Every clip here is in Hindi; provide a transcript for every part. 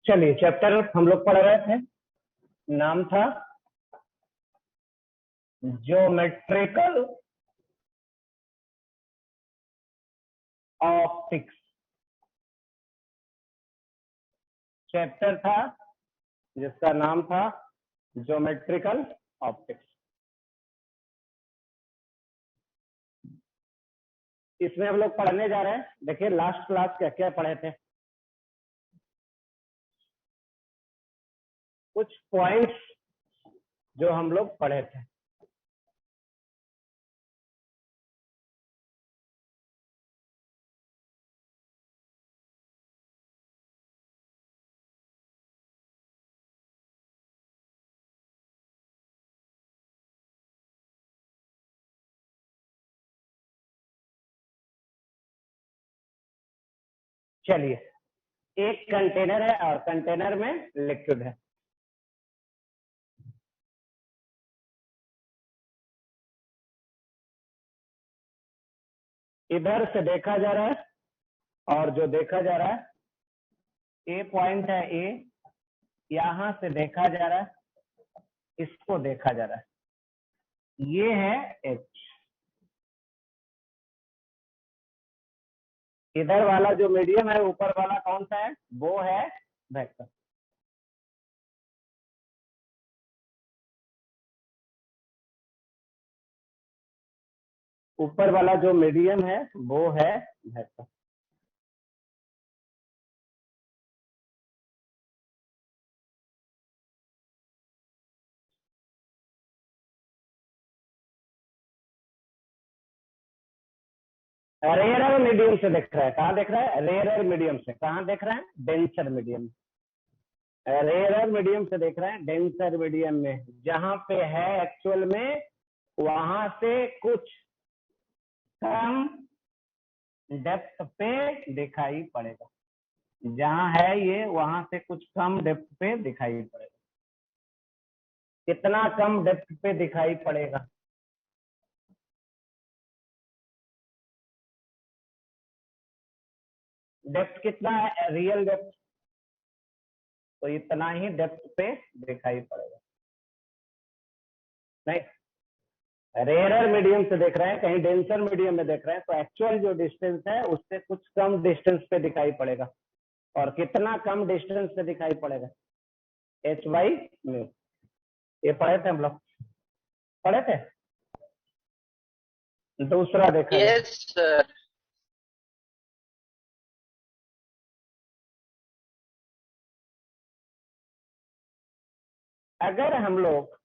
चलिए, चैप्टर हम लोग पढ़ रहे थे, नाम था ज्योमेट्रिकल ऑप्टिक्स। चैप्टर था जिसका नाम था ज्योमेट्रिकल ऑप्टिक्स। इसमें हम लोग पढ़ने जा रहे हैं। देखिए, लास्ट क्लास क्या क्या पढ़े थे, कुछ पॉइंट्स जो हम लोग पढ़े थे। चलिए, एक कंटेनर है और कंटेनर में लिक्विड है। इधर से देखा जा रहा है और जो देखा जा रहा है, ए पॉइंट है ए, यहां से देखा जा रहा है, इसको देखा जा रहा है, ये है एच। इधर वाला जो मीडियम है, ऊपर वाला कौन सा है, वो है वेक्टर। ऊपर वाला जो मीडियम है वो है वेक्टर। रेयर मीडियम से देख रहा है, कहाँ देख रहा है, रेयर मीडियम से। कहाँ देख रहा है, डेंसर मीडियम। रेयर मीडियम से देख रहा है, डेंसर मीडियम में जहां पे है एक्चुअल में, वहां से कुछ कम डेप्थ पे दिखाई पड़ेगा। जहां है ये, वहां से कुछ कम डेप्थ पे दिखाई पड़ेगा। कितना कम डेप्थ पे दिखाई पड़ेगा, डेप्थ कितना है, रियल डेप्थ, तो इतना ही डेप्थ पे दिखाई पड़ेगा। नहीं, रेयर मीडियम से देख रहे हैं, कहीं डेंसर मीडियम में देख रहे हैं, तो एक्चुअल जो डिस्टेंस है उससे कुछ कम डिस्टेंस पे दिखाई पड़ेगा। और कितना कम डिस्टेंस पे दिखाई पड़ेगा, एच बाई म्यू। ये पढ़े थे हम लोग, पढ़े थे। दूसरा देखा जाए, यस सर। अगर हम लोग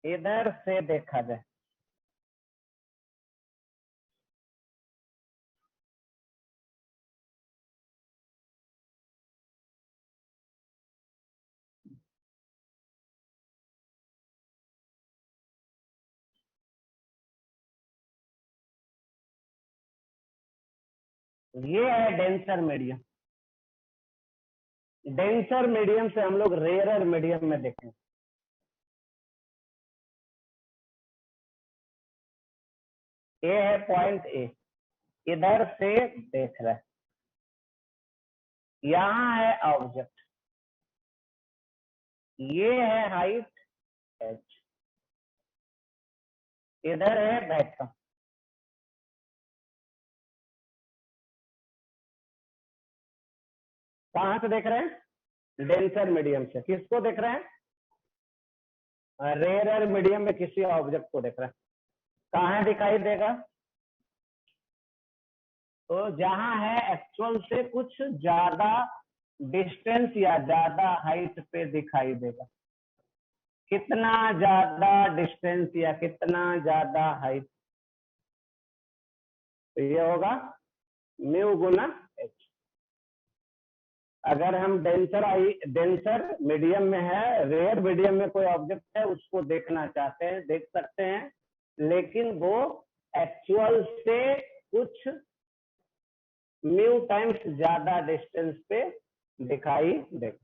इधर से देखा जाए, ये है डेंसर मीडियम। डेंसर मीडियम से हम लोग रेयर मीडियम में देखें, ए है पॉइंट ए, इधर से देख रहा है, यहाँ है ऑब्जेक्ट, ये है हाइट एच, इधर है वेक्टर। कहां से देख रहे हैं, डेंसर मीडियम से। किसको देख रहे हैं, रेयर मीडियम में किसी ऑब्जेक्ट को देख रहे हैं। कहाँ दिखाई देगा, तो जहां है एक्चुअल से कुछ ज्यादा डिस्टेंस या ज्यादा हाइट पे दिखाई देगा। कितना ज्यादा डिस्टेंस या कितना ज्यादा हाइट, तो ये होगा म्यू गुना एच। अगर हम डेंसर मीडियम में है, रेयर मीडियम में कोई ऑब्जेक्ट है, उसको देखना चाहते हैं, देख सकते हैं, लेकिन वो एक्चुअल से कुछ म्यू टाइम्स ज्यादा डिस्टेंस पे दिखाई देगा।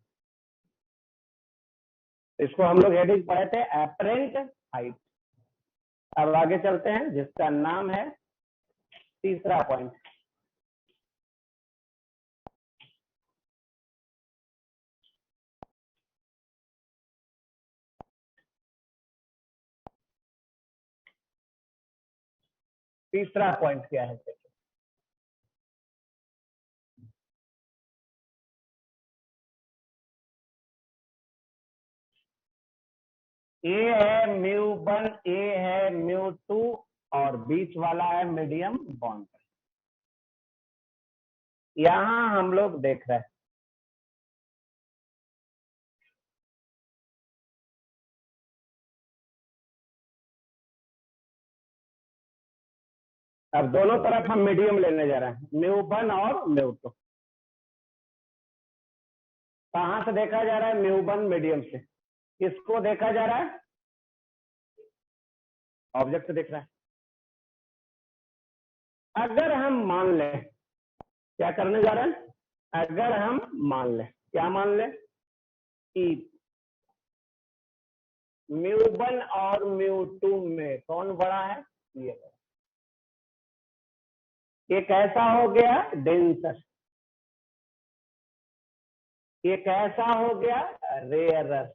इसको हम लोग हेडिंग पढ़े थे, एपरेंट हाइट। अब आगे चलते हैं, जिसका नाम है तीसरा पॉइंट, तीसरा पॉइंट क्या है? ए है म्यू 1, ए है म्यू 2 और बीच वाला है मीडियम बॉन्ड। यहां हम लोग देख रहे हैं अब दोनों तरफ हम मीडियम लेने जा रहे हैं, म्यू 1 और म्यू 2। कहां से देखा जा रहा है? म्यू 1 मीडियम से। किसको देखा जा रहा है? ऑब्जेक्ट दिख रहा है। अगर हम मान लें, क्या करने जा रहे हैं? अगर हम मान लें, क्या मान लें कि म्यू 1 और म्यू 2 में कौन बड़ा है? ये बड़ा। ये कैसा हो गया? डेंसर। ये कैसा हो गया? रेयरर।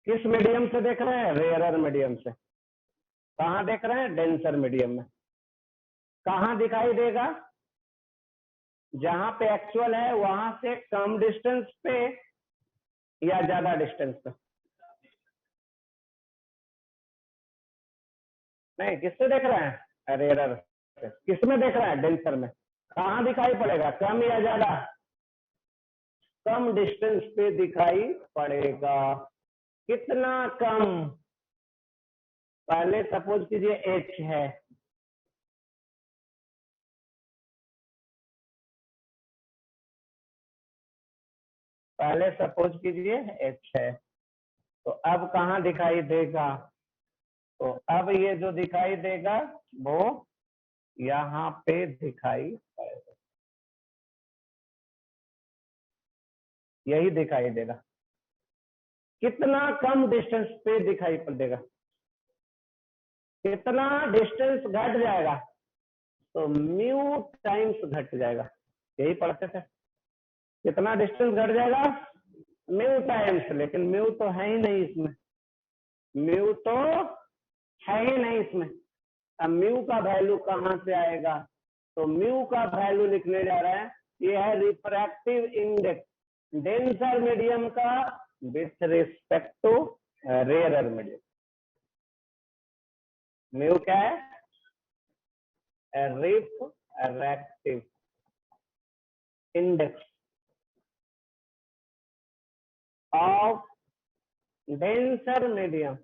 किस मीडियम से देख रहे हैं? रेयरर मीडियम से। कहां देख रहे हैं? डेंसर मीडियम में। कहां दिखाई देगा? जहां पे एक्चुअल है वहां से कम डिस्टेंस पे या ज्यादा डिस्टेंस पे? नहीं, किससे देख रहे हैं? रेयरर से। किसमें देख रहे हैं? डेंसर में। कहां दिखाई पड़ेगा? कम या ज्यादा? कम डिस्टेंस पे दिखाई पड़ेगा। कितना कम? पहले सपोज कीजिए एच है, पहले सपोज कीजिए एच है, तो अब कहाँ दिखाई देगा? तो अब ये जो दिखाई देगा वो यहाँ पे दिखाई पड़ेगा, यही दिखाई देगा। कितना कम डिस्टेंस पे दिखाई पड़ेगा? कितना डिस्टेंस घट जाएगा? तो म्यू टाइम्स घट जाएगा। यही पढ़ते थे। कितना डिस्टेंस घट जाएगा? Mu times. लेकिन म्यू तो है ही नहीं इसमें, म्यू तो है ही नहीं इसमें। अब म्यू का वैल्यू कहाँ से आएगा? तो म्यू का वैल्यू लिखने जा रहे हैं, ये है रिफ्रैक्टिव इंडेक्स डेंसर मीडियम का with respect to rarer medium. Mu क्या है? Refractive index of denser medium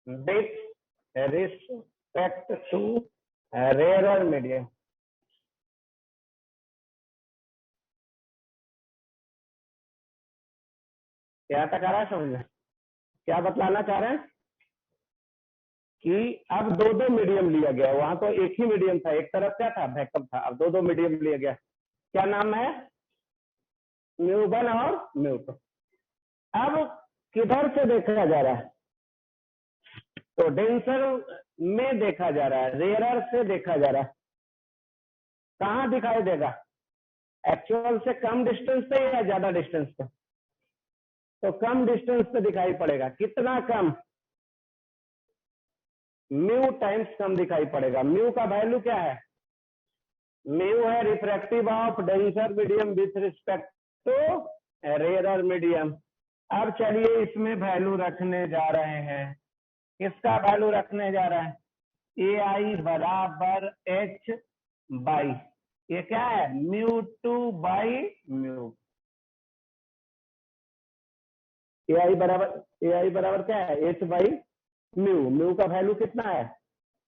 with respect to rarer medium। क्या तक आ रहा है समझ में? क्या बतलाना चाह रहे हैं कि अब दो दो मीडियम लिया गया, वहां तो एक ही मीडियम था, एक तरफ क्या था? बैकअप था। अब दो दो मीडियम लिया गया। क्या नाम है? म्यू 1 और म्यू 2। अब किधर से देखा जा रहा है? तो डेंसर में देखा जा रहा है, रेयरर से देखा जा रहा है। कहाँ दिखाई देगा? एक्चुअल से कम डिस्टेंस पे या ज्यादा डिस्टेंस पे? तो कम डिस्टेंस पे दिखाई पड़ेगा। कितना कम? म्यू टाइम्स कम दिखाई पड़ेगा। म्यू का वैल्यू क्या है? म्यू है refractive of denser medium with respect to rarer medium. अब चलिए इसमें वैल्यू रखने जा रहे हैं। किसका वैल्यू रखने जा रहे हैं? ए आई बराबर एच बाई, ये क्या है? Mu 2 by mu. A I बराबर क्या है? H by mu. म्यू का वैल्यू कितना है?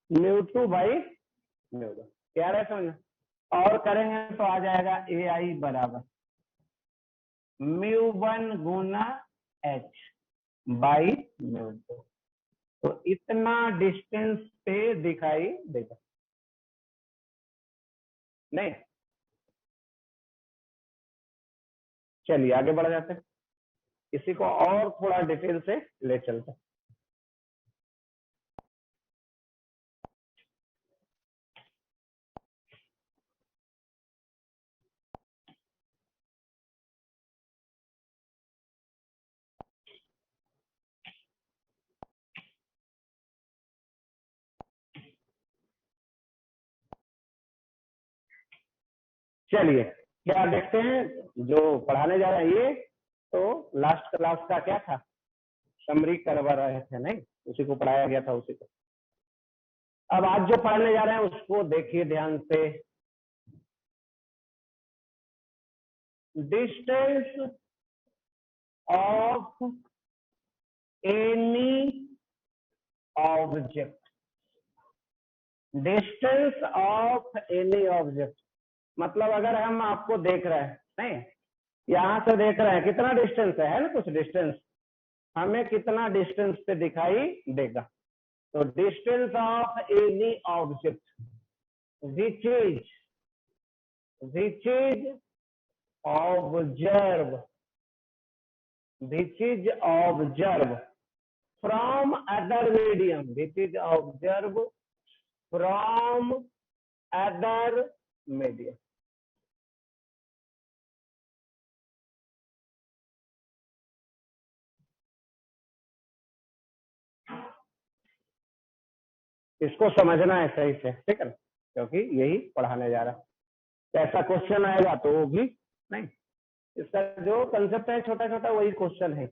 Mu 2 by mu. क्या रहे समझ? और करेंगे तो आ जाएगा ए आई बराबर mu 1 Guna H by mu 2। तो इतना डिस्टेंस पे दिखाई देगा। नहीं, चलिए आगे बढ़ जाते हैं, इसी को और थोड़ा डिटेल से ले चलते हैं। चलिए क्या देखते हैं जो पढ़ाने जा रहे हैं ये, तो लास्ट क्लास का क्या था, समरी करवा रहे थे नहीं, उसी को पढ़ाया गया था उसी को। अब आज जो पढ़ने जा रहे हैं उसको देखिए ध्यान से। Distance of any object, distance of any object मतलब अगर हम आपको देख रहे हैं नहीं, यहां से देख रहे हैं कितना डिस्टेंस है ना, कुछ डिस्टेंस, हमें कितना डिस्टेंस पे दिखाई देगा। तो distance of any object which is observe, which is observed from other medium, which is observed from other medium। इसको समझना है सही से, ठीक है ना, क्योंकि यही पढ़ाने जा रहा है। कैसा क्वेश्चन आएगा तो वो भी नहीं, इसका जो कंसेप्ट है छोटा छोटा वही क्वेश्चन है,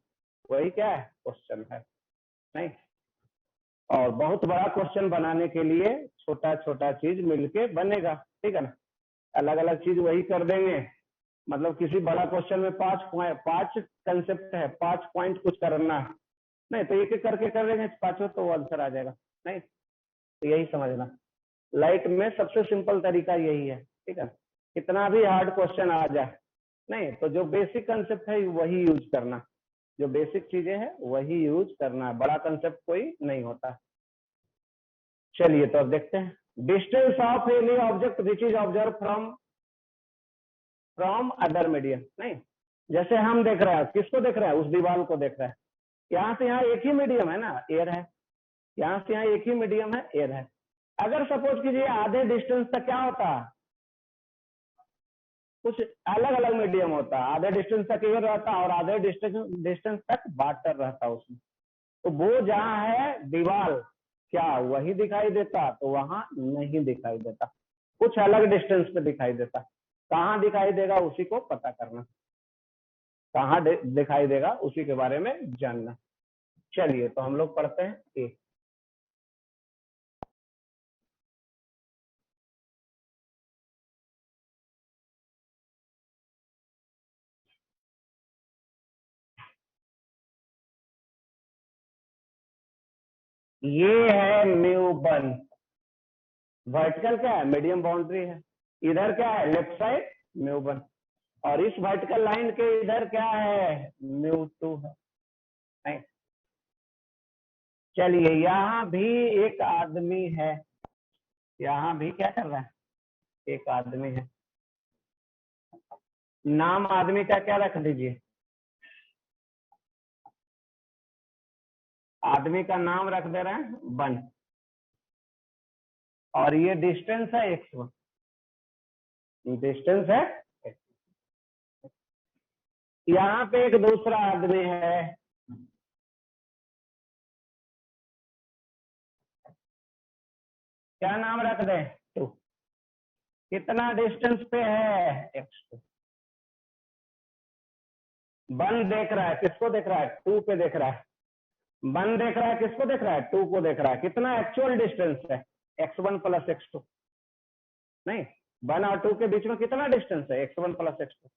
वही क्या है क्वेश्चन है नहीं। और बहुत बड़ा क्वेश्चन बनाने के लिए छोटा छोटा चीज मिलके बनेगा, ठीक है ना। अलग अलग चीज वही कर देंगे, मतलब किसी बड़ा क्वेश्चन में पांच कंसेप्ट है, 5 पॉइंट कुछ करना है नहीं, तो एक एक करके कर देंगे पांचों तो आंसर आ जाएगा नहीं। तो यही समझना, लाइट में सबसे सिंपल तरीका यही है, ठीक है। कितना भी हार्ड क्वेश्चन आ जाए नहीं, तो जो बेसिक कंसेप्ट है वही यूज करना, जो बेसिक चीजें हैं वही यूज करना है, बड़ा कंसेप्ट कोई नहीं होता। चलिए तो अब देखते हैं। Distance of any object which is observe from other medium नहीं, जैसे हम देख रहे हैं, किसको देख रहे हैं, उस दीवार को देख रहे हैं, यहाँ से यहाँ एक ही मीडियम है ना, एयर है, यहाँ से यहाँ एक ही मीडियम है, एयर है। अगर सपोज कीजिए आधे डिस्टेंस तक क्या होता, कुछ अलग अलग मीडियम होता, आधे डिस्टेंस तक एयर रहता और आधे डिस्टेंस तक वाटर रहता उसमें, तो वो जहाँ है दीवार क्या वही दिखाई देता, तो वहां नहीं दिखाई देता, कुछ अलग डिस्टेंस पे दिखाई देता। कहाँ दिखाई देगा उसी को पता करना, कहाँ दिखाई देगा उसी के बारे में जानना। चलिए तो हम लोग पढ़ते हैं ए। ये है म्यू वन, वर्टिकल क्या है, मीडियम बाउंड्री है, इधर क्या है लेफ्ट साइड म्यू वन, और इस वर्टिकल लाइन के इधर क्या है म्यू टू है नहीं। चलिए यहाँ भी एक आदमी है, यहाँ भी क्या कर रहा है, एक आदमी है, नाम आदमी का क्या रख दीजिए, आदमी का नाम रख दे रहे हैं वन, और ये डिस्टेंस है x1, डिस्टेंस है। यहाँ पे एक दूसरा आदमी है, क्या नाम रख दे, टू, कितना डिस्टेंस पे है x2, वन देख रहा है, किसको देख रहा है, टू पे देख रहा है, वन देख रहा है, किसको देख रहा है, टू को देख रहा है, कितना एक्चुअल डिस्टेंस है x1 प्लस x2 नहीं, वन और टू के बीच में कितना डिस्टेंस है x1 प्लस x2,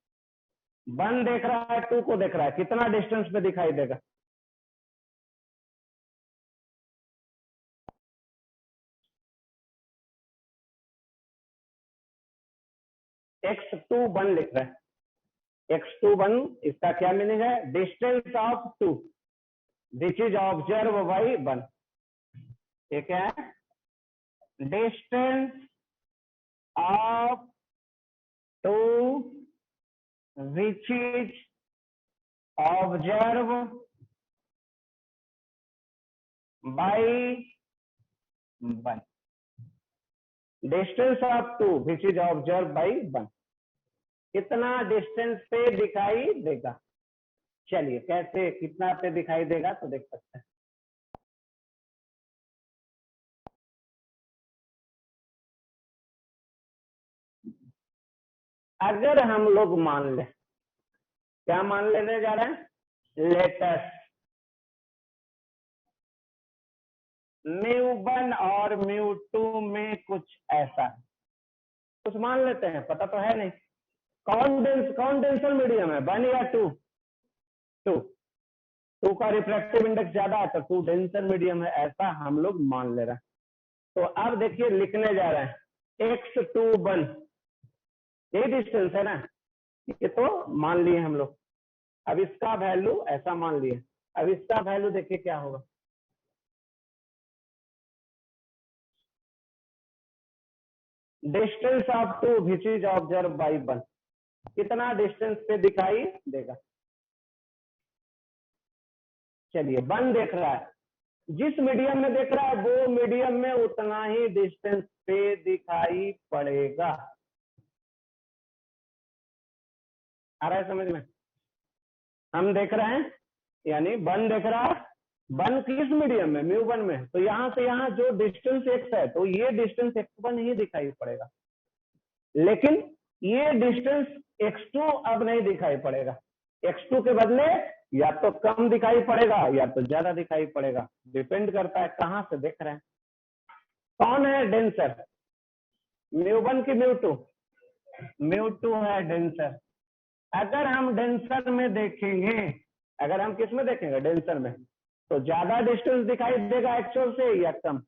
वन देख रहा है टू को देख रहा है, कितना डिस्टेंस पे दिखाई देगा, x2 वन लिख रहा है, x2 वन, इसका क्या मीनिंग है, distance of two which is observe by one, ये क्या है, distance of two which is observe by one, distance of two which is observe by one, कितना डिस्टेंस पे दिखाई देगा। चलिए कैसे कितना पे दिखाई देगा तो देख सकते हैं। अगर हम लोग मान ले, क्या मान लेने जा रहे हैं, लेटेस्ट म्यू1 और म्यू2 में कुछ ऐसा है, कुछ मान लेते हैं, पता तो है नहीं। कौन डेंसर मीडियम है, 1 या 2? 2 का रिफ्रैक्टिव इंडेक्स ज्यादा है तो 2 डेंसर मीडियम है, ऐसा हम लोग मान ले रहे हैं। तो अब देखिए लिखने जा रहे हैं x2 1, यही डिस्टेंस है ना, ये तो मान लिए हम लोग। अब इसका वैल्यू ऐसा मान लिए, अब इसका वैल्यू देखिए क्या होगा। Distance of 2 which is observe by 1, कितना डिस्टेंस पे दिखाई देगा। चलिए 1 देख रहा है, जिस मीडियम में देख रहा है वो मीडियम में उतना ही डिस्टेंस पे दिखाई पड़ेगा। आ रहा है समझ में? हम देख रहे हैं, यानी 1 देख रहा है, 1 किस मीडियम में, म्यू1 में, तो यहां से यहां जो डिस्टेंस x है तो ये डिस्टेंस x1 ही दिखाई पड़ेगा, लेकिन ये डिस्टेंस x2 अब नहीं दिखाई पड़ेगा। x2 के बदले या तो कम दिखाई पड़ेगा या तो ज्यादा दिखाई पड़ेगा, डिपेंड करता है कहां से देख रहे हैं। कौन है डेंसर, म्यू1 की म्यू2? म्यू2 है डेंसर। अगर हम डेंसर में देखेंगे, अगर हम किस में देखेंगे, डेंसर में, तो ज्यादा डिस्टेंस दिखाई देगा एक्चुअल से या कम?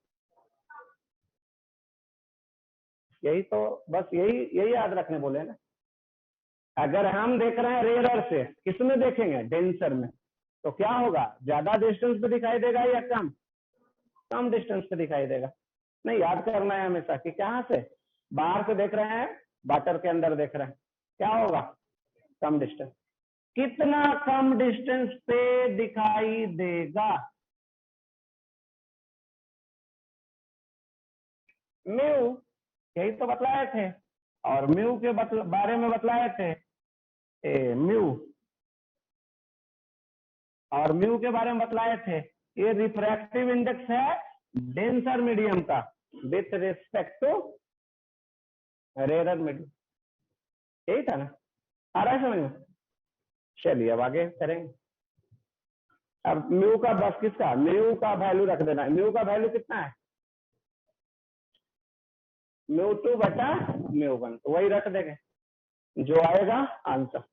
यही तो, बस यही याद रखने बोले ना। अगर हम देख रहे हैं रेयरर से, किस में देखेंगे, डेंसर में, तो क्या होगा, ज्यादा डिस्टेंस पे दिखाई देगा या कम? कम डिस्टेंस पे दिखाई देगा। नहीं, याद करना है हमेशा कि कहां से, बाहर से देख रहे हैं, वाटर के अंदर देख रहे हैं, क्या होगा, कम डिस्टेंस। कितना कम डिस्टेंस पे दिखाई देगा, म्यू, यही तो बतलाए थे, और म्यू के बारे में बतलाए थे म्यू, और म्यू के बारे में बतलाए थे ये रिफ्रैक्टिव इंडेक्स है डेंसर मीडियम का with respect to rarer medium, यही था ना। आ रहा है समझ में? चलिए अब आगे करेंगे। अब म्यू का बस किसका, म्यू का वैल्यू रख देना है। म्यू का वैल्यू कितना है, म्यू2 बटा म्यू1, तो वही रख देंगे जो आएगा आंसर।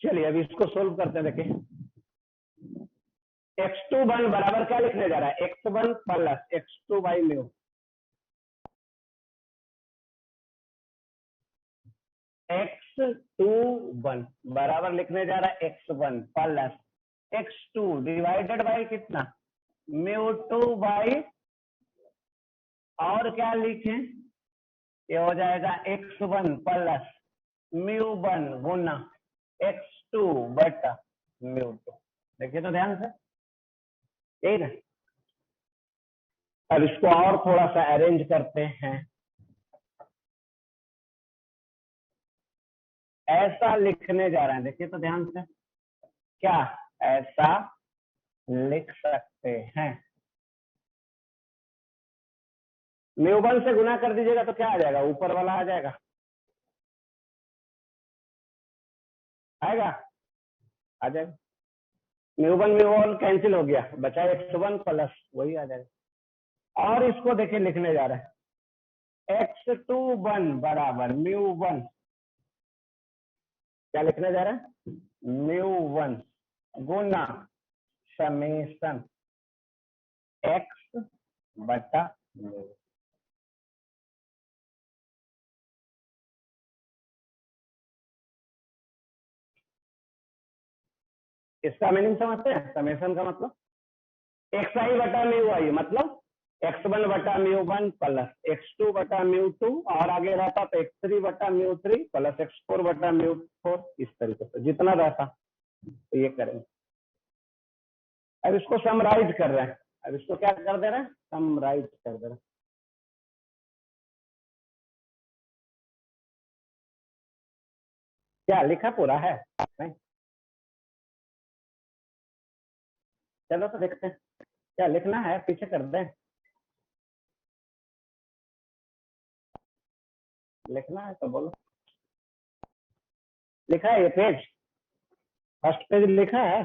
चलिए अब इसको सोल्व करते हैं। देखिए x2 1 बराबर क्या लिखने जा रहा है, x1 plus x2 by mu, x2 1 बराबर लिखने जा रहा है x1 plus x2 divided by कितना, म्यू2 बाई, और क्या लिखें, ये हो जाएगा x1 प्लस म्यू1 गुना x2 बटा म्यू2। देखिए तो ध्यान से, यही ना। अब इसको और थोड़ा सा अरेंज करते हैं, ऐसा लिखने जा रहे हैं, देखिए तो ध्यान से, क्या ऐसा लिख सकते हैं, म्यू1 से गुना कर दीजिएगा तो क्या आ जाएगा, ऊपर वाला आ जाएगा, आएगा, आ जाएगा, म्यू1 कैंसिल हो गया, बचा x1 प्लस, वही आ जाएगा। और इसको देखिए लिखने जा रहे हैं x2 1 बराबर म्यू1, क्या लिखने जा रहे हैं, म्यू1 गुना समेशन एक्स बटा म्यू। इसका मीनिंग समझते हैं? समेशन का मतलब एक्स आई बटा म्यू आई, मतलब एक्स वन बटा mu one plus x two बटा म्यू टू, और आगे रहता तो एक्स थ्री बटा mu three plus x four बटा म्यू फोर, इस तरीके से जितना रहता तो ये करेंगे। अब इसको समराइज कर रहे हैं, अब इसको क्या कर दे रहे हैं? समराइज कर दे रहे हैं। क्या लिखा पूरा है? नहीं, चलो तो देखते हैं क्या लिखना है, पीछे कर दें। लिखना है तो बोलो। लिखा है ये पेज, फर्स्ट पेज लिखा है?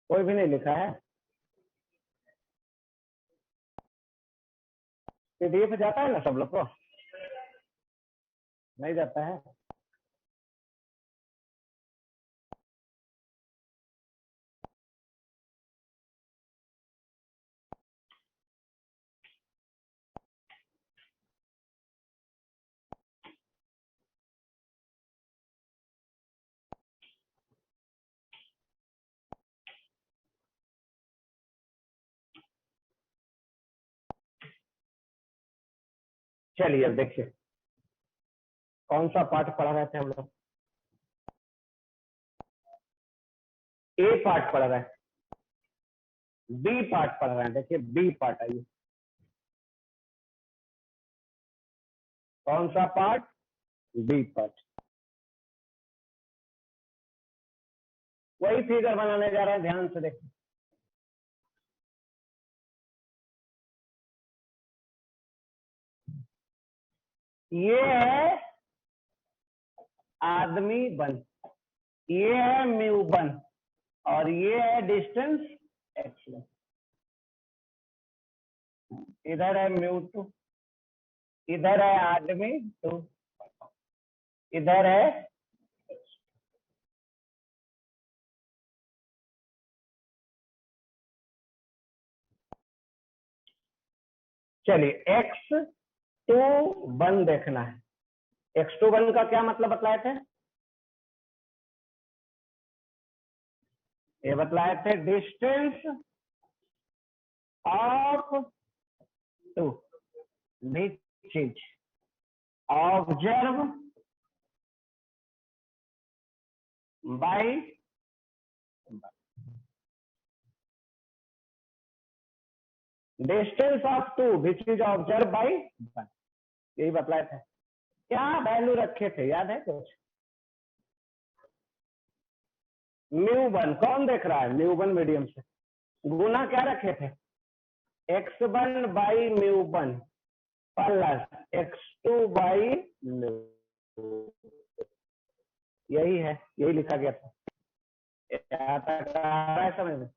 कोई भी नहीं लिखा है? पीडीएफ जाता है ना सब लोग को? नहीं जाता है? चलिए अब देखिए कौन सा पार्ट पढ़ा रहे थे हम लोग। ए पार्ट पढ़ रहे हैं, बी पार्ट पढ़ रहे हैं। देखिए बी पार्ट आइए, कौन सा पार्ट? B part. वही फिगर बनाने जा रहे हैं, ध्यान से देखिए। ये है आदमी बन, ये है म्यू बन, और ये है डिस्टेंस एक्स। इधर है म्यू टू, इधर है आदमी टू, इधर है। चलिए एक्स टू वन देखना है। एक्स टू वन का क्या मतलब बतलाए थे? ये बतलाए थे distance of two which is observe by distance of two which is observe by one, यही बतलाए थे। क्या वैल्यू रखे थे, याद है कुछ? म्यू वन कौन देख रहा है? म्यू वन मीडियम से गुना क्या रखे थे? X one by mu one plus x two by mu, यही है, यही लिखा गया था। यहाँ तक आ रहा है समझ में?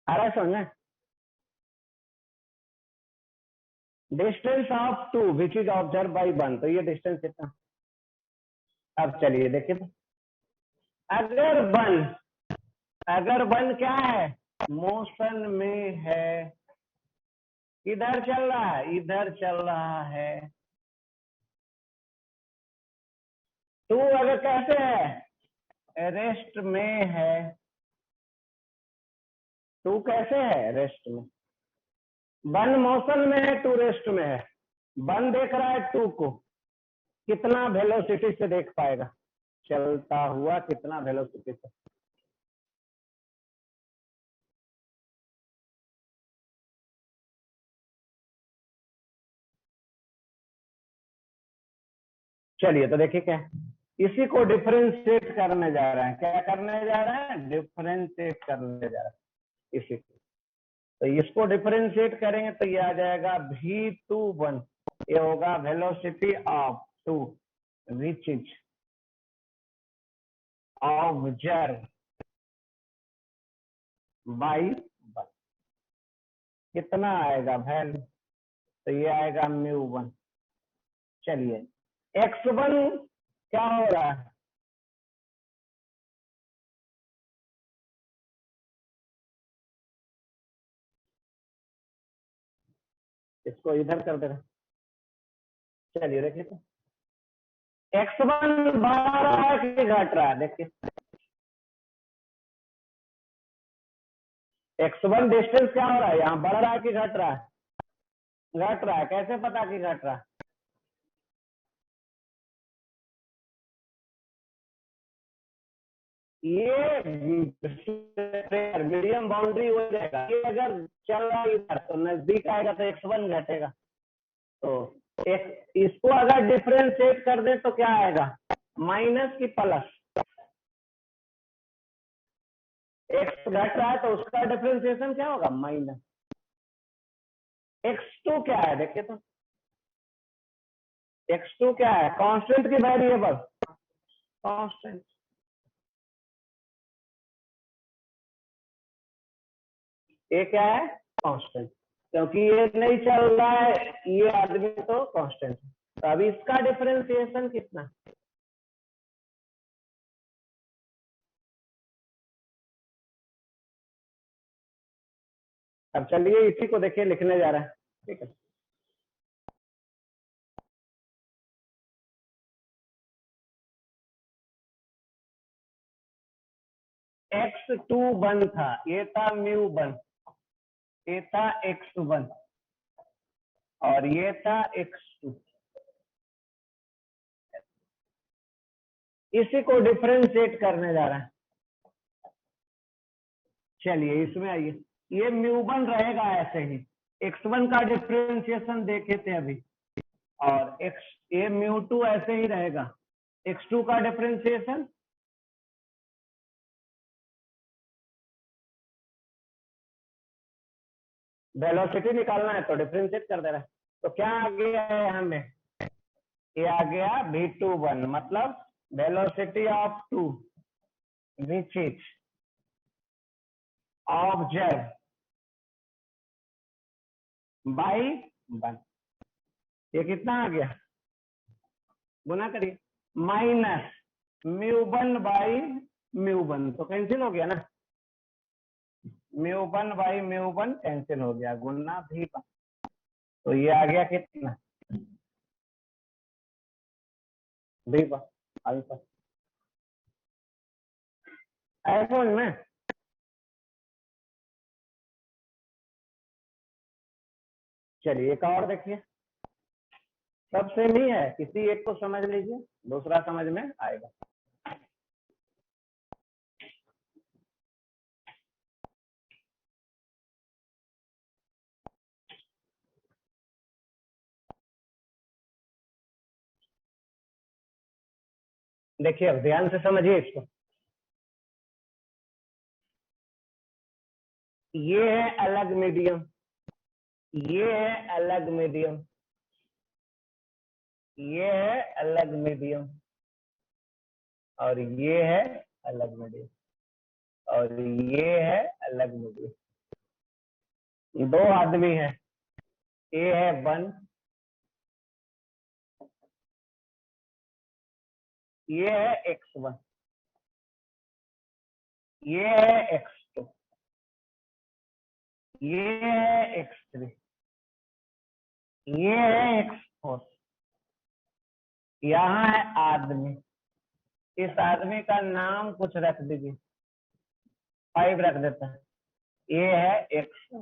आ रहा है समझ में? Distance of two which is observe by one, तो ये डिस्टेंस कितना? अब चलिए देखिए तो। अगर वन, अगर वन क्या है? मोशन में है, इधर चल रहा है, इधर चल रहा है। टू अगर कैसे है? रेस्ट में है। टू कैसे है? रेस्ट में। वन मोशन में है, टू रेस्ट में है। वन देख रहा है टू को, कितना वेलोसिटी से देख पाएगा? चलता हुआ कितना वेलोसिटी से? चलिए तो देखिए क्या है, इसी को डिफरेंशिएट करने जा रहे हैं। क्या करने जा रहे हैं? डिफरेंशिएट करने जा रहे हैं इसी को। तो इसको डिफरेंशिएट करेंगे तो ये आ जाएगा भी टू वन, ये होगा velocity of two which is observe by one. कितना आएगा वैल्यू? तो ये आएगा म्यू वन। चलिए x1 क्या हो रहा है, इसको इधर कर दे रहे, चलिए देखिए तो x1 बढ़ रहा है कि घट रहा है, देखिए x1 डिस्टेंस क्या हो रहा है, यहाँ बढ़ रहा है कि घट रहा है, घट रहा है। कैसे पता कि घट रहा है, ये मीडियम बाउंड्री हो जाएगा, ये अगर चल रहा है इधर तो नजदीक आएगा तो x1 घटेगा। तो इसको अगर डिफरेंशिएट कर दे तो क्या आएगा, माइनस की प्लस, x घट रहा है तो उसका डिफरेंशिएशन क्या होगा, माइनस। x2 क्या है देखिए तो, x2 क्या है, कांस्टेंट की वेरिएबल, कांस्टेंट। ये क्या है, कांस्टेंट, क्योंकि ये नहीं चल रहा है ये आदमी तो कांस्टेंट। तो अभी इसका डिफरेंशिएशन कितना, अब चलिए इसी को देखिए लिखने जा रहा है, ठीक है। x2 1 था, ये था μ1, ये था x1 और ये था x2। इसी को डिफरेंशिएट करने जा रहा है। चलिए इसमें आइए, ये μ1 रहेगा ऐसे ही, x1 का डिफरेंशिएशन देखे थे अभी, और ये μ2 ऐसे ही रहेगा, x2 का डिफरेंशिएशन, वेलोसिटी निकालना है तो डिफरेंशिएट कर दे रहा है। तो क्या आ गया है हमें, ये आ गया v21, मतलब velocity of 2 which is observe by 1। ये कितना आ गया, गुना करिए, माइनस μ1 बाई μ1, तो कैंसिल हो गया ना, μ1 बाई μ1 कैंसिल हो गया, गुना v1। तो ये आ गया कितना, v1 अल्फा। समझ में, चलिए एक और देखिए, सब सेम ही है, किसी एक को समझ लीजिए, दूसरा समझ में आएगा। देखिए अब ध्यान से समझिए इसको, ये है अलग मीडियम, ये है अलग मीडियम, ये है अलग मीडियम, और ये है अलग मीडियम, और ये है अलग मीडियम। दो आदमी है, ये है 1, ये है x1, ये है x2, ये है x3, ये है x4। यहाँ है आदमी, इस आदमी का नाम कुछ रख दीजिए, 5 रख देते हैं, ये है x5।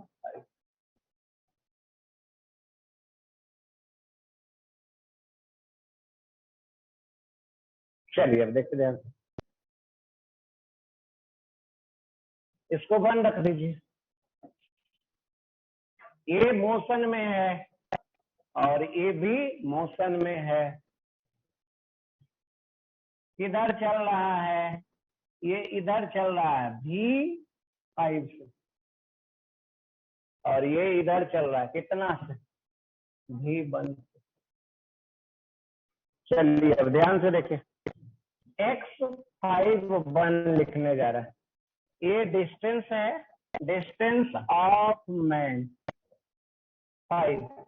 चलिए अब देखते हैं, इसको 1 रख दीजिए, ये मोशन में है और ये भी मोशन में है, किधर चल रहा है, ये इधर चल रहा है v5 से, और ये इधर चल रहा है कितना से, v1 से। चलिए अब ध्यान से देखिए, x51 लिखने जा रहा है, ये डिस्टेंस है, distance of man 5,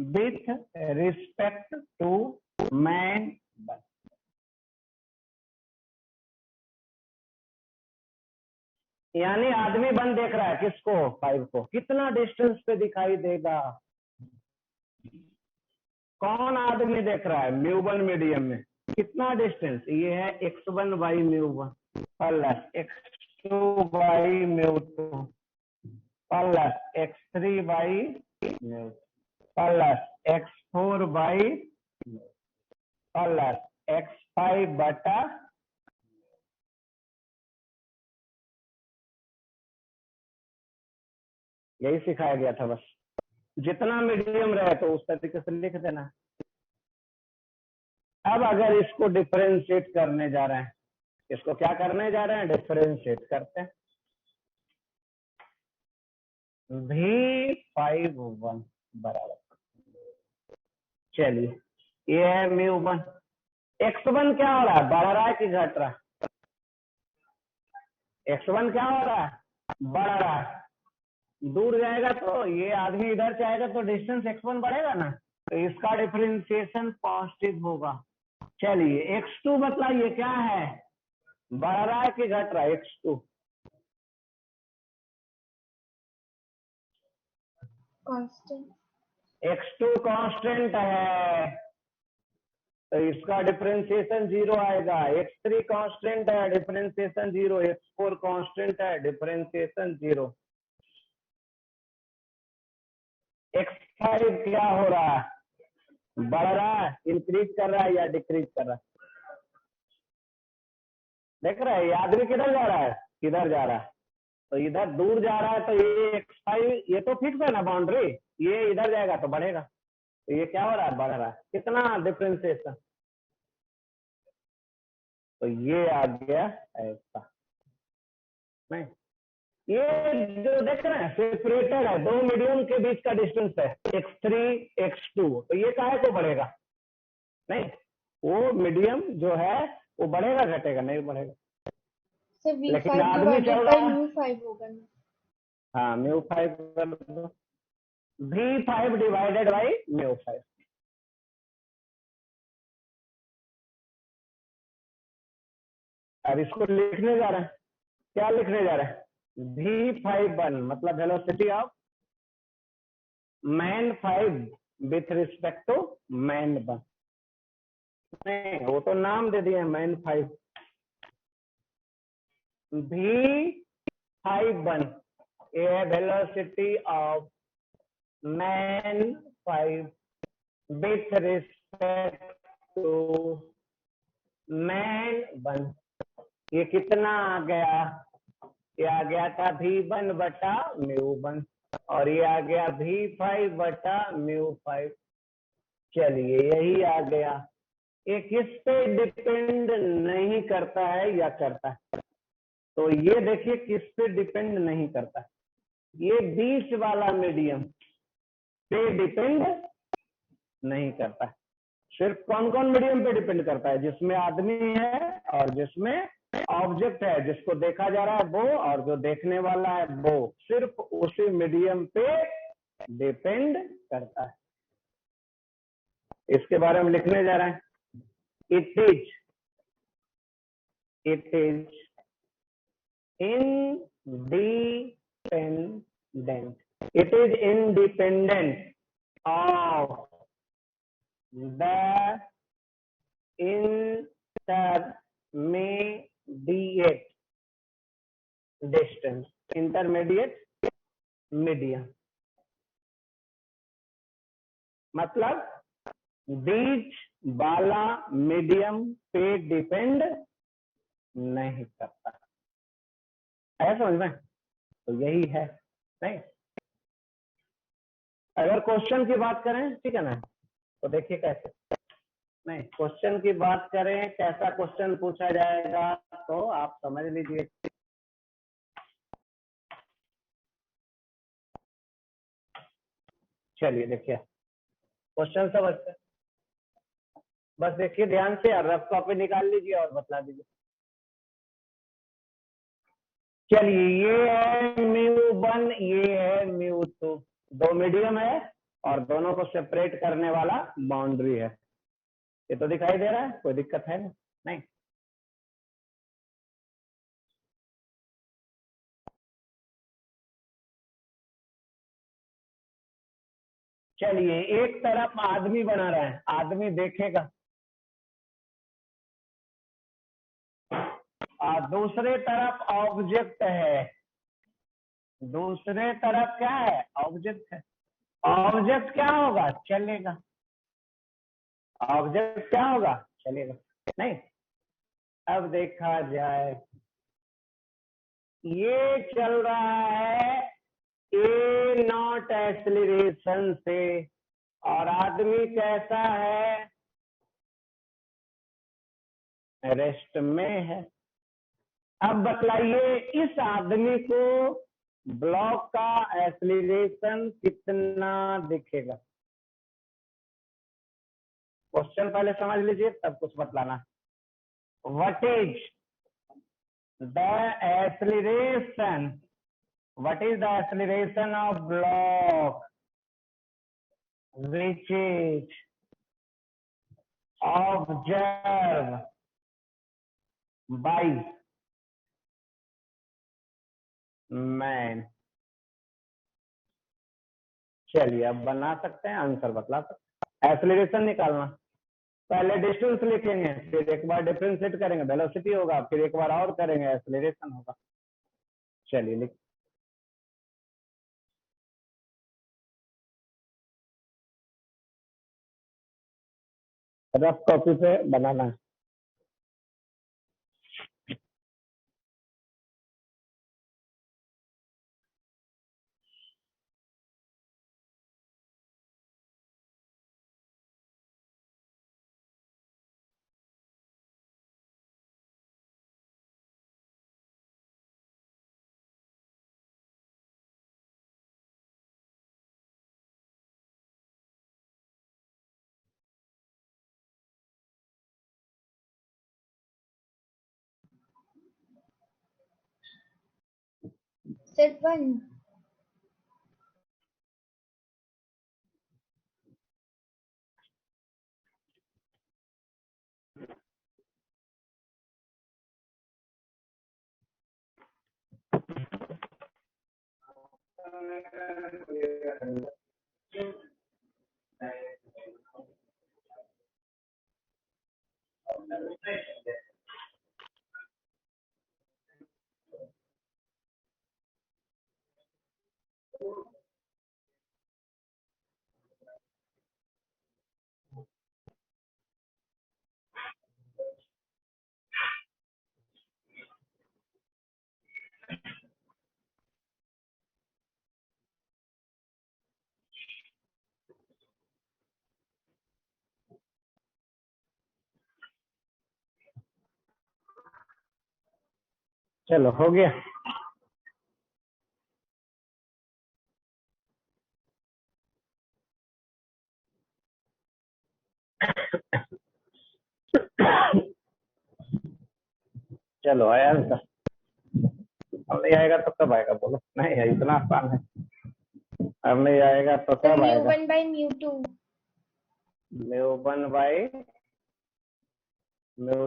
with respect to man one. यानी आदमी बन देख रहा है किसको, 5 को, कितना डिस्टेंस पे दिखाई देगा, कौन आदमी देख रहा है, म्यू1 मीडियम में कितना डिस्टेंस, ये है x1 by mu one plus x2 by mu two plus x3 by mu plus x4 by plus x5 बटा यही सिखाया गया था बस, जितना मीडियम रहे तो उस तरीके से लिख देना। अब अगर इसको डिफरेंशिएट करने जा रहे हैं, इसको क्या करने जा रहे हैं, डिफरेंशिएट करते हैं। V51 बराबर, चलिए ये है म्यू1। x1 क्या हो रहा है, बढ़ रहा है कि घट रहा है, x1 क्या हो रहा है, बढ़ रहा है, दूर जाएगा तो ये आदमी इधर से आएगा तो डिस्टेंस x1 बढ़ेगा ना, तो इसका डिफरेंशिएशन पॉजिटिव होगा। चलिए x2 मतलब ये क्या है, बढ़ रहा है कि घट रहा है, x2 कांस्टेंट, x2 कांस्टेंट है तो इसका डिफरेंशिएशन 0 आएगा, x3 कांस्टेंट है डिफरेंशिएशन 0, x4 कांस्टेंट है डिफरेंशिएशन 0, x5 क्या हो रहा है, बढ़ रहा है, इंक्रीज कर रहा है या डिक्रीज कर रहा है, देख रहे हैं ये आदमी किधर जा रहा है, किधर जा रहा है, तो इधर दूर जा रहा है तो ये x5 ये तो फिक्स है ना बाउंड्री, ये इधर जाएगा तो बढ़ेगा, तो ये क्या हो रहा है, बढ़ रहा है, कितना डिफरेंशिएशन, तो ये आ गया ऐसा। नहीं ये जो देख रहे हैं सेपरेटेड है, दो मीडियम के बीच का डिस्टेंस है x3 x2, तो ये काहे को बढ़ेगा, नहीं वो मीडियम जो है वो बढ़ेगा घटेगा, नहीं बढ़ेगा, सर लेकिन V5 आदमी चल डिवाइडेड रहा बाय है, म्यू5 होगा ना। हाँ म्यू5 कर दो, V5 डिवाइडेड बाई म्यू5, अब इसको लिखने जा रहे हैं, क्या लिखने जा रहे हैं, V51 मतलब velocity of man 5 with respect to man 1, नहीं वो तो नाम दे दिए मैन 5, V51 ये है velocity of man 5 with respect to man 1, ये कितना आ गया, ये आ गया था V1 बटा म्यू1 और ये आ गया V5 बटा म्यू5, चलिए यही आ गया, ये किस पे डिपेंड नहीं करता है या करता है, तो ये देखिए किस पे डिपेंड नहीं करता, ये बीच वाला मीडियम पे डिपेंड नहीं करता है, सिर्फ कौन कौन मीडियम पे डिपेंड करता है, जिसमें आदमी है और जिसमें ऑब्जेक्ट है, जिसको देखा जा रहा है वो और जो देखने वाला है वो, सिर्फ उसी मीडियम पे डिपेंड करता है। इसके बारे में लिखने जा रहे हैं, it is independent, it is independent of the intermediate distance, intermediate medium, मतलब बीच वाला मीडियम पे डिपेंड नहीं करता है, समझ में, तो यही है। नहीं अगर क्वेश्चन की बात करें, ठीक है ना, तो देखिए कैसे, नहीं क्वेश्चन की बात करें कैसा क्वेश्चन पूछा जाएगा तो आप समझ लीजिए, चलिए देखिए क्वेश्चन समझते, बस देखिए ध्यान से और रफ कॉपी निकाल लीजिए और बतला दीजिए। चलिए ये है म्यू1 ये है म्यू2, दो मीडियम है और दोनों को सेपरेट करने वाला बाउंड्री है। ये तो दिखाई दे रहा है, कोई दिक्कत है ना? नहीं। चलिए, एक तरफ आदमी बना रहे हैं, आदमी देखेगा, और दूसरे तरफ ऑब्जेक्ट है। दूसरे तरफ क्या है? ऑब्जेक्ट है। ऑब्जेक्ट क्या होगा? चलेगा। ऑब्जेक्ट क्या होगा? चलेगा। नहीं। अब देखा जाए, ये चल रहा है ए नॉट एक्सीलरेशन से, और आदमी कैसा है? रेस्ट में है। अब बतलाइए, इस आदमी को ब्लॉक का एक्सीलरेशन कितना दिखेगा? क्वेश्चन पहले समझ लीजिए, तब कुछ बतलाना। What is the acceleration? What is the acceleration of block which is observed by man? चलिए, अब बना सकते हैं, आंसर बतला सकते हैं। एक्सीलरेशन निकालना, पहले डिस्टेंस लिखेंगे, फिर एक बार डिफरेंशिएट करेंगे, वेलोसिटी होगा, फिर एक बार और करेंगे, एक्सीलरेशन होगा। चलिए लिख, रफ कॉपी पे बनाना है। Set 1. चलो, हो गया। चलो, आया आंसर? अब नहीं आएगा तो कब आएगा? बोलो। नहीं है, इतना आसान है। अब नहीं आएगा तो So कब mu आएगा? 1 by mu 2. म्यू1 बाई म्यू,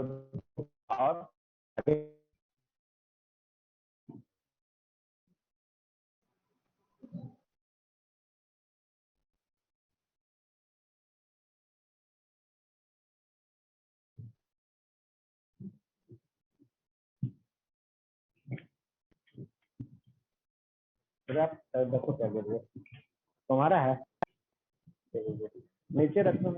और देखो क्या बोल रहे हो। तुम्हारा है, नीचे रखो।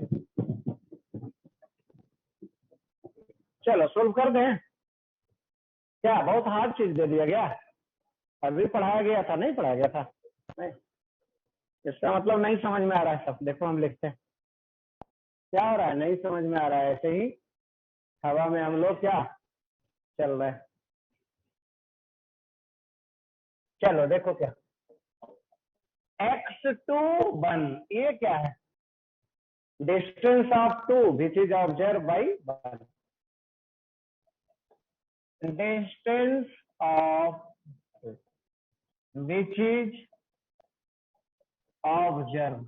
चलो, सोल्व कर दें। क्या बहुत हार्ड चीज दे दिया गया? अभी पढ़ाया गया था? नहीं पढ़ाया गया था? नहीं। इसका मतलब नहीं समझ में आ रहा है सब। देखो, हम लिखते हैं, क्या हो रहा है? नहीं समझ में आ रहा है। ऐसे ही हवा में हम लोग क्या चल रहे हैं। चलो देखो, क्या x2 1, ये क्या है? Distance of 2 which is observe by 1। Distance of which is observe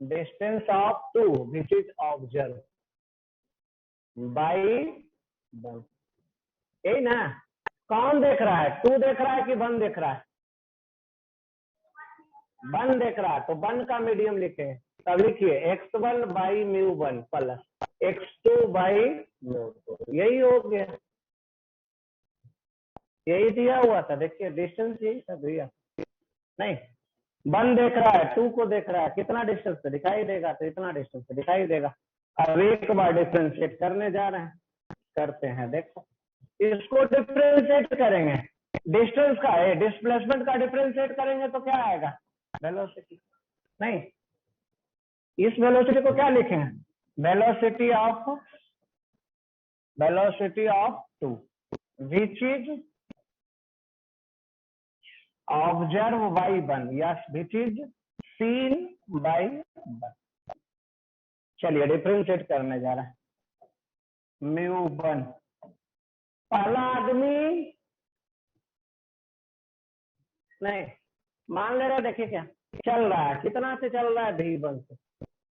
distance of two which is observe by one. यही ना, कौन देख रहा है, टू देख रहा है कि वन देख रहा है? वन देख रहा है, तो वन का मीडियम लिखे, तब लिखिए x1 by mu one plus x2 by mu two. यही हो गया, यही दिया हुआ था। देखिए डिस्टेंस यही था भैया, नहीं वन देख रहा है, टू को देख रहा है, कितना डिस्टेंस पे दिखाई देगा, तो इतना डिस्टेंस पे दिखाई देगा। अब एक बार डिफ्रेंशिएट करने जा रहे हैं, करते हैं। देखो इसको डिफ्रेंशिएट करेंगे, डिस्टेंस का है, डिस्प्लेसमेंट का डिफ्रेंशिएट करेंगे तो क्या आएगा, वेलोसिटी। नहीं, इस वेलोसिटी को क्या लिखेंगे, velocity of two which is observe by one, yes which is seen by one. चलिए डिफ्रेंशिएट करने जा रहा है, म्यू वन, पहला आदमी नहीं मान ले रहा, देखिए क्या चल रहा है, कितना से चल रहा है, v1 से।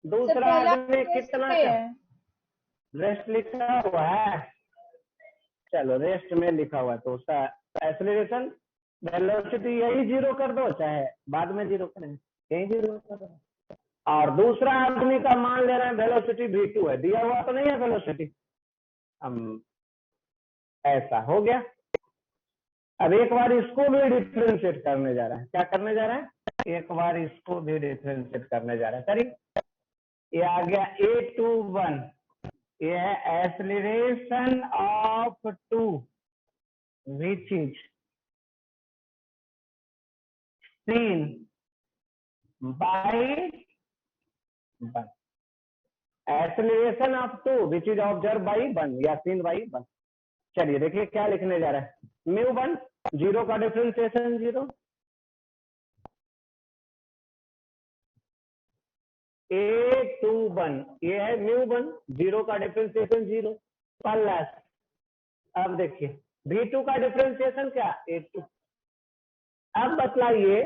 दूसरा आदमी कितना से, रेस्ट लिखा हुआ है, चलो रेस्ट में लिखा हुआ है, तो उसका एक्सेलरेशन वेलोसिटी यही जीरो कर दो, चाहे बाद में जीरो करें, यही जीरो कर दो। और दूसरा आदमी का मान ले रहे हैं वेलोसिटी v2 है, दिया हुआ तो नहीं है वेलोसिटी, हम ऐसा हो गया। अब एक बार इसको भी डिफ्रेंशिएट करने जा रहा है, क्या करने जा रहा है, एक बार इसको भी डिफ्रेंशिएट करने जा रहा है। करिए, ये आ गया a21, ये है acceleration of two which is seen by one, acceleration of two which is observe by one या सीन बाई वन। चलिए देखिए क्या लिखने जा रहा है, म्यू वन, जीरो का डिफ्रेंशिएशन जीरो, a21 ये है म्यू वन, जीरो का डिफ्रेंशिएशन जीरो, प्लस अब देखिए v2 का डिफ्रेंशिएशन क्या, a2। अब बतलाइए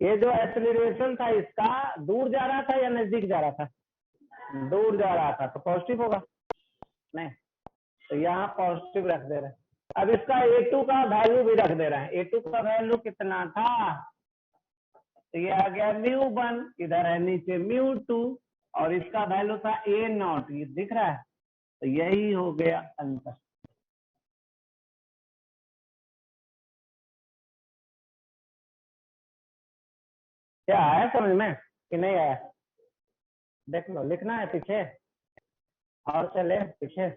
ये जो एक्सेलरेशन था इसका दूर जा रहा था या नजदीक जा रहा था, दूर जा रहा था, तो पॉजिटिव होगा, नहीं तो यहाँ पॉजिटिव रख दे रहे हैं। अब इसका a2 का वैल्यू भी रख दे रहे हैं, a2 का वैल्यू कितना था, तो ये आ गया म्यू वन, इधर है नीचे म्यू टू, और इसका वैल्यू था a0, ये दिख रहा है, तो यही हो गया आंसर। क्या आया समझ में कि नहीं आया, देख लो, लिखना है पीछे, और चले पीछे,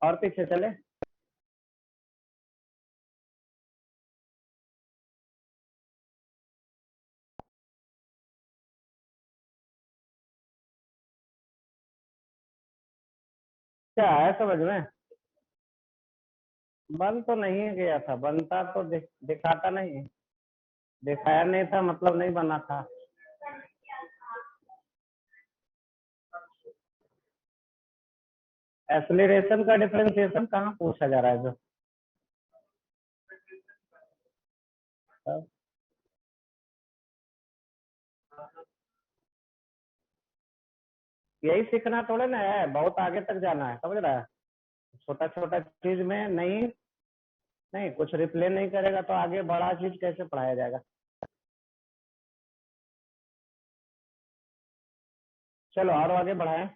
और पीछे चले, क्या है समझ में, बन तो नहीं गया था, बनता तो दिखाता नहीं, दिखाया नहीं था मतलब नहीं बना था। एक्सेलरेशन का डिफरेंशिएशन कहाँ पूछा जा रहा है जो, यही सीखना थोड़ा ना है, बहुत आगे तक जाना है, समझ रहा है, छोटा छोटा चीज में नहीं, नहीं कुछ रिप्ले नहीं करेगा तो आगे बड़ा चीज कैसे पढ़ाया जाएगा। चलो और आगे बढ़ाएं।